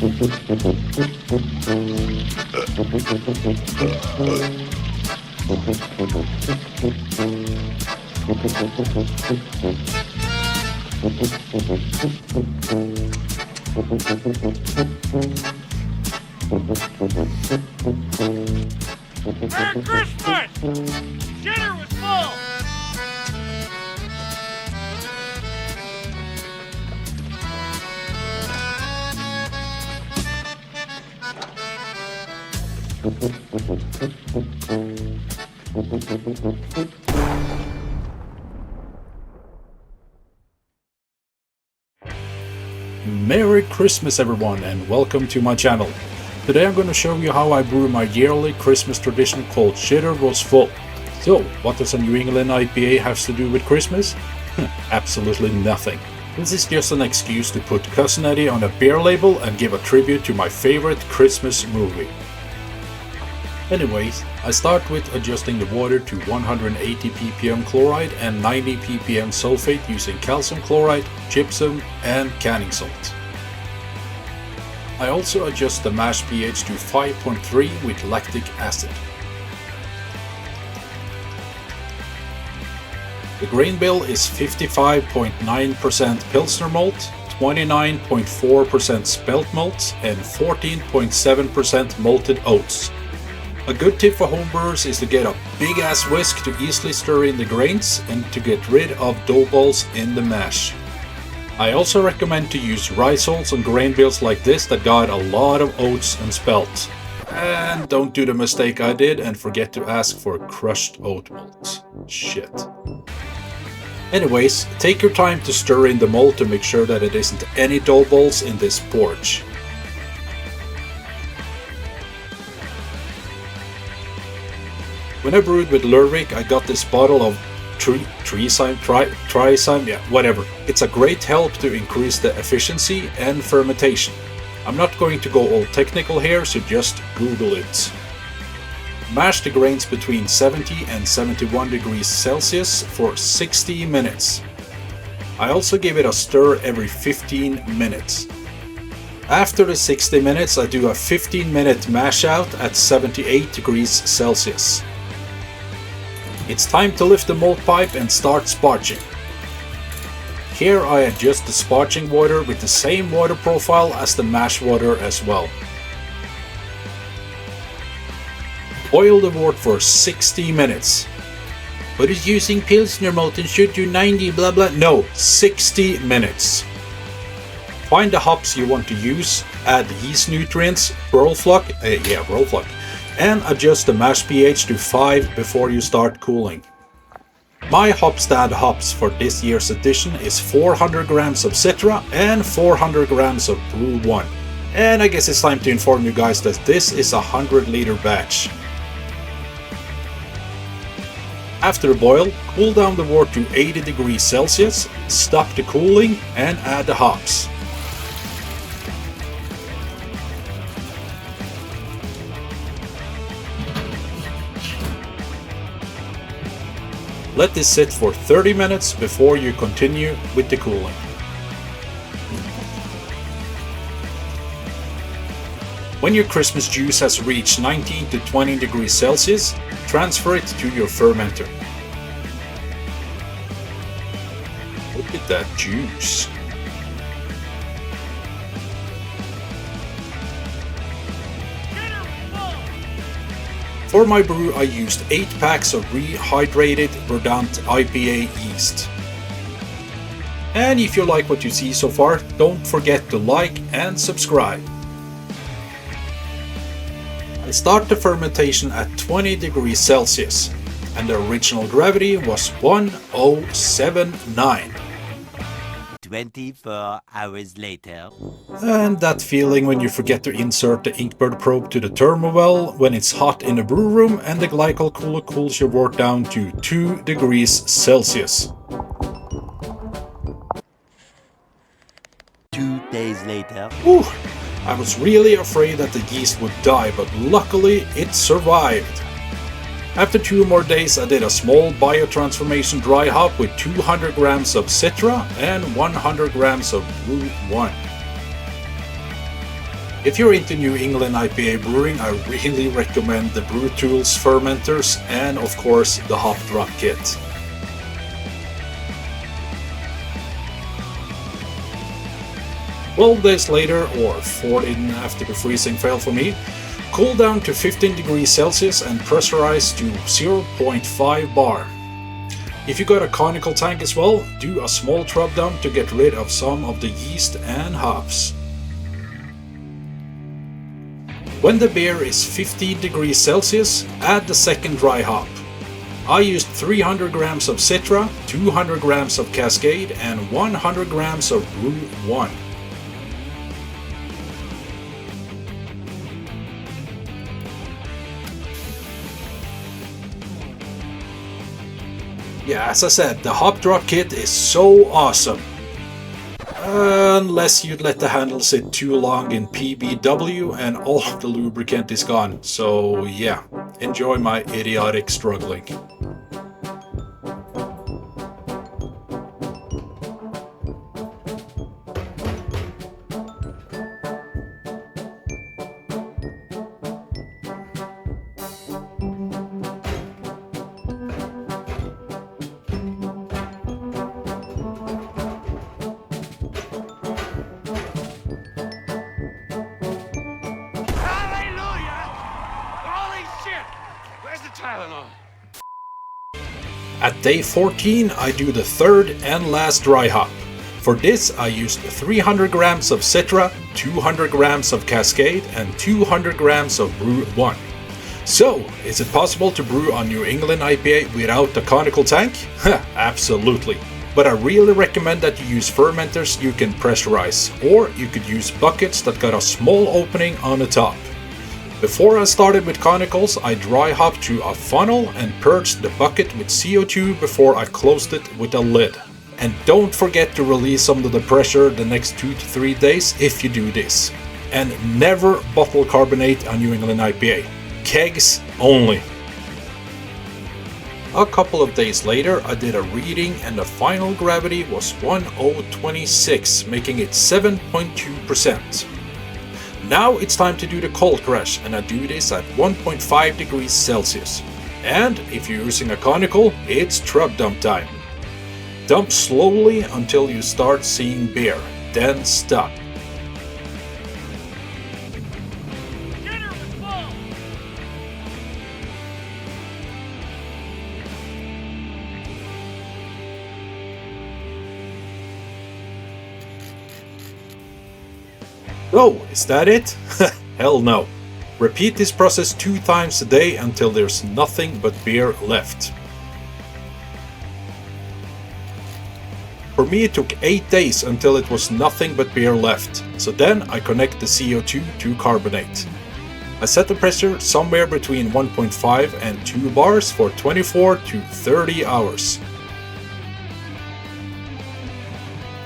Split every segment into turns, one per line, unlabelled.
Merry Christmas! Dinner was full!
Merry Christmas everyone and welcome to my channel. Today I'm going to show you how I brew my yearly Christmas tradition called Shitter Was Full. So, what does a New England IPA have to do with Christmas? Absolutely nothing. This is just an excuse to put Cousin Eddie on a beer label and give a tribute to my favorite Christmas movie. Anyways, I start with adjusting the water to 180 ppm chloride and 90 ppm sulfate using calcium chloride, gypsum and canning salt. I also adjust the mash pH to 5.3 with lactic acid. The grain bill is 55.9% Pilsner malt, 29.4% spelt malt and 14.7% malted oats. A good tip for homebrewers is to get a big ass whisk to easily stir in the grains and to get rid of dough balls in the mash. I also recommend to use rye salts on grain bills like this that got a lot of oats and spelt. And don't do the mistake I did and forget to ask for crushed oat malt. Shit. Anyways, take your time to stir in the malt to make sure that it isn't any dough balls in this porridge. When I brewed with Lervik, I got this bottle of trizyme, yeah, whatever. It's a great help to increase the efficiency and fermentation. I'm not going to go all technical here, so just Google it. Mash the grains between 70 and 71 degrees Celsius for 60 minutes. I also give it a stir every 15 minutes. After the 60 minutes, I do a 15-minute mash out at 78 degrees Celsius. It's time to lift the malt pipe and start sparging. Here I adjust the sparging water with the same water profile as the mash water as well. Boil the wort for 60 minutes. But it's using Pilsner malt and should do 90 blah blah. No, 60 minutes. Find the hops you want to use, add yeast nutrients, burl flock, and adjust the mash pH to 5 before you start cooling. My Hopstand hops for this year's edition is 400 grams of Citra and 400 grams of Brew 1. And I guess it's time to inform you guys that this is a 100-liter batch. After a boil, cool down the wort to 80 degrees Celsius, stop the cooling and add the hops. Let this sit for 30 minutes before you continue with the cooling. When your Christmas juice has reached 19 to 20 degrees Celsius, transfer it to your fermenter. Look at that juice. For my brew I used 8 packs of rehydrated Verdant IPA yeast. And if you like what you see so far, don't forget to like and subscribe. I start the fermentation at 20 degrees Celsius and the original gravity was 1079.
24 hours later.
And that feeling when you forget to insert the Inkbird probe to the thermowell when it's hot in the brew room and the glycol cooler cools your wort down to 2 degrees Celsius.
2 days later.
Whew, I was really afraid that the yeast would die, but luckily it survived. After 2 more days I did a small Biotransformation Dry Hop with 200 grams of Citra and 100 grams of Brew 1. If you're into New England IPA brewing, I really recommend the Brew Tools fermenters and of course the hop drop kit. "12 days later, or 14 after the freezing failed for me, cool down to 15 degrees Celsius and pressurize to 0.5 bar. If you got a conical tank as well, do a small trub dump to get rid of some of the yeast and hops. When the beer is 15 degrees Celsius, add the second dry hop. I used 300 grams of Citra, 200 grams of Cascade and 100 grams of Brew 1. Yeah, as I said, the hop drop kit is so awesome. Unless you'd let the handle sit too long in PBW and all of the lubricant is gone. So yeah, enjoy my idiotic struggling. At day 14, I do the third and last dry hop. For this, I used 300 grams of Citra, 200 grams of Cascade, and 200 grams of Brew 1. So, is it possible to brew a New England IPA without a conical tank? Absolutely. But I really recommend that you use fermenters you can pressurize, or you could use buckets that got a small opening on the top. Before I started with conicals, I dry hopped through a funnel and purged the bucket with CO2 before I closed it with a lid. And don't forget to release some of the pressure the next 2 to 3 days if you do this. And never bottle carbonate a New England IPA. Kegs only. A couple of days later, I did a reading and the final gravity was 1026, making it 7.2%. Now it's time to do the cold crash, and I do this at 1.5 degrees Celsius. And if you're using a conical, it's trub dump time. Dump slowly until you start seeing beer, then stop.
Dinner was full.
Oh, is that it? Hell no. Repeat this process 2 times a day until there's nothing but beer left. For me it took 8 days until it was nothing but beer left, so then I connect the CO2 to carbonate. I set the pressure somewhere between 1.5 and 2 bars for 24 to 30 hours.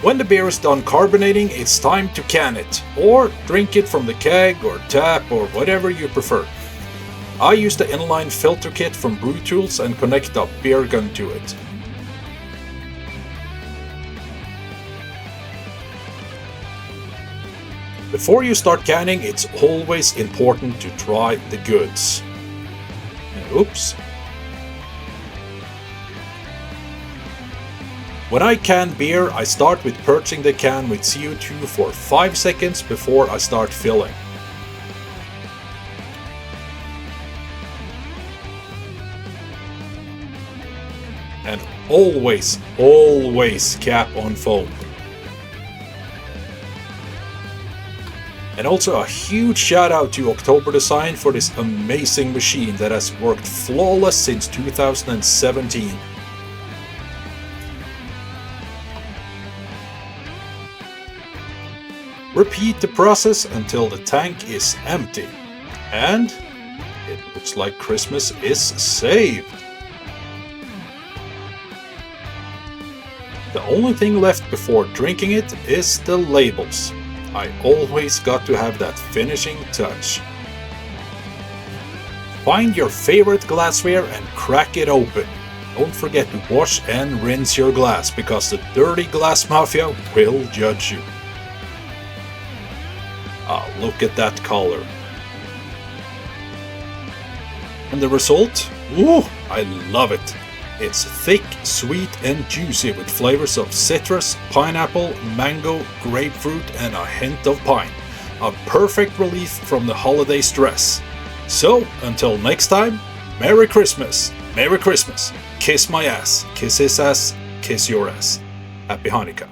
When the beer is done carbonating, it's time to can it, or drink it from the keg or tap or whatever you prefer. I use the inline filter kit from Brew Tools and connect a beer gun to it. Before you start canning, it's always important to try the goods. Oops. When I can beer, I start with purging the can with CO2 for 5 seconds before I start filling. And always cap on foam. And also a huge shout out to October Design for this amazing machine that has worked flawless since 2017. Repeat the process until the tank is empty. And it looks like Christmas is saved. The only thing left before drinking it is the labels. I always got to have that finishing touch. Find your favorite glassware and crack it open. Don't forget to wash and rinse your glass, because the dirty glass mafia will judge you. Ah, look at that color. And the result? Ooh, I love it. It's thick, sweet and juicy with flavors of citrus, pineapple, mango, grapefruit and a hint of pine. A perfect relief from the holiday stress. So, until next time, Merry Christmas! Merry Christmas! Kiss my ass, kiss his ass, kiss your ass. Happy Hanukkah.